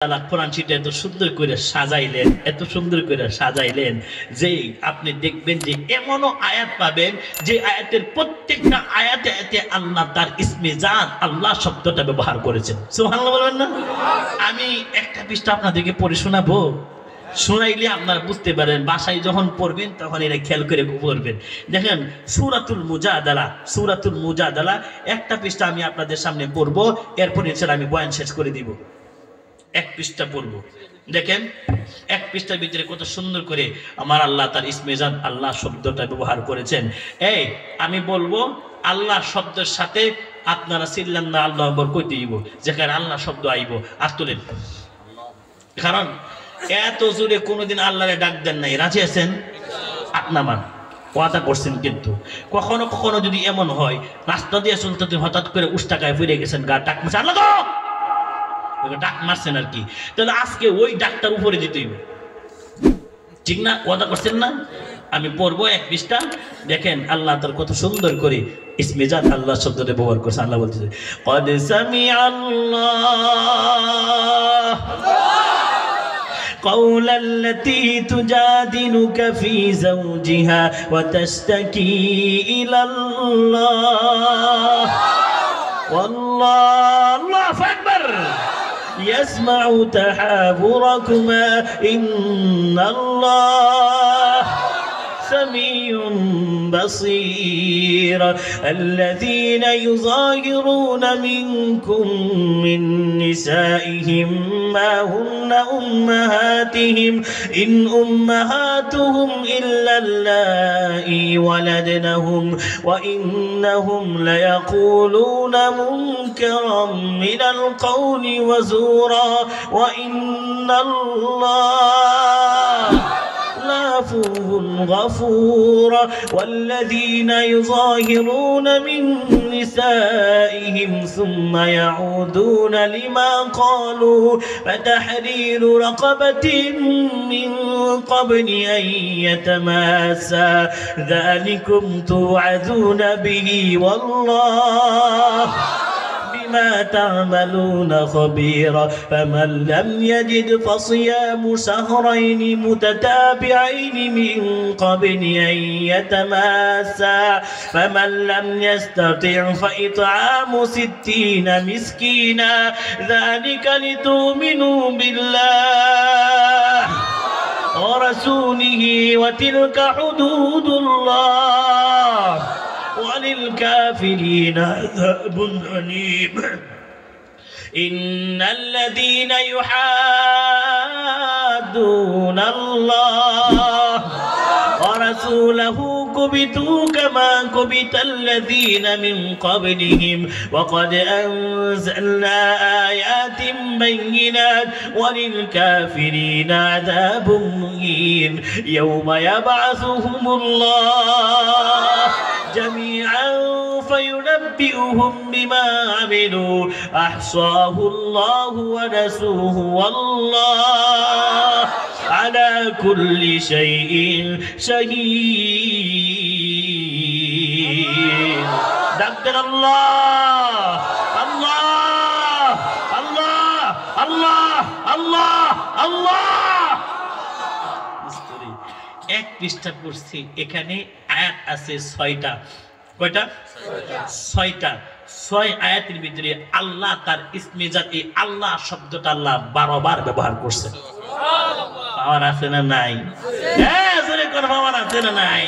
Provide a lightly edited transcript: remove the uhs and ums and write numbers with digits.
কোরআন শীটে এত সুন্দর করে সাজাইলেন, এত সুন্দর করে সাজাইলেন যে আপনি দেখবেন যে এমনও আয়াত পাবেন যে আয়াতের প্রত্যেকটা আয়াতে আয়াতে আল্লাহ তার ইসমে জাত আল্লাহ শব্দটা ব্যবহার করেছেন। সুবহানাল্লাহ বলবেন না? আমি একটা পৃষ্ঠা আপনাদেরকে পড়ে শোনাবো, শোনাইলে আপনারা বুঝতে পারেন, বাসায় যখন পড়বেন তখন এটা খেয়াল করে পড়বেন। দেখেন সূরাতুল মুজাদালা, সূরাতুল মুজাদালা একটা পৃষ্ঠা আমি আপনাদের সামনে পড়বো, এরপর ইনশাআল্লাহ আমি বয়ান শেষ করে দিব। এক পৃষ্ঠা পড়ব, দেখেন এক পৃষ্ঠার ভিতরে কত সুন্দর করে আমার আল্লাহ তার ইসমে জাত আল্লাহ শব্দটা ব্যবহার করেছেন। এই আমি বলবো আল্লাহ শব্দের সাথে আপনারা চিল্লান না আল্লাহু আকবার কইতে দিব, যেখানে আল্লাহ শব্দ আইব আর তোলেন, কারণ এত জোরে কোনোদিন আল্লাহরে ডাক দেন নাই। রাজি আছেন? আপনার ওয়াদা করছেন, কিন্তু কখনো কখনো যদি এমন হয় রাস্তা দিয়ে চলতে হঠাৎ করে উস্তাকায় ফিরে গেছেন, গা ডাক মারছে আল্লাহ ডাক মারছেন আর কি, তাহলে আজকে ওই ডাকটার উপরে দিতে হইবে, ঠিক না? ওয়াদা করছেন না? আমি পড়বো এক পৃষ্ঠা, দেখেন আল্লাহ তার কত সুন্দর করে ইসমে জাত আল্লাহ শব্দটা ব্যবহার করছে। আল্লাহ বলতেছে ক্বাদ সামিআল্লাহ قول التي تجادلك في زوجها وتشتكي إلى الله والله الله أكبر يسمع تحاوركما إن الله سميع بصير الذين يظاهرون منكم من نسائهم ما هن أمهاتهم إن أمهاتهم إلا اللائي ولدنهم وإنهم ليقولون منكرا من القول وزورا وإن الله عفو غفور والذين يظاهرون من نسائهم ثم يعودون لما قالوا فتحرير رقبة من قبل أن يتماسا ذلكم توعدون به والله ما تعملون خبيرا فمن لم يجد فصيام شهرين متتابعين من قبل أن يتماسا فمن لم يستطع فإطعام 60 مسكينا ذلك لتؤمنوا بالله ورسوله وتلك حدود الله وللكافرين عذاب أليم إن الذين يحادون الله ورسوله كبتوا كما كبت الذين من قبلهم وقد أنزلنا آيات بينات وللكافرين عذاب مهين يوم يبعثهم الله جميعا فينبئهم بما عملوا أحصاه الله ونسوه والله على كل شيء شهيد دكتور الله الله الله الله الله الله এক পৃষ্ঠা পড়ছি, এখানে আয়াত আছে 6টা। কয়টা? 6টা। 6 আয়াতের ভিতরে আল্লাহ তার ইসমে জাত এই আল্লাহ শব্দটা আল্লাহ 12 বার ব্যবহার করছেন। পাওয়ার আছে না নাই? হ্যাঁ, জোরে করে পাওয়ার আছে না নাই?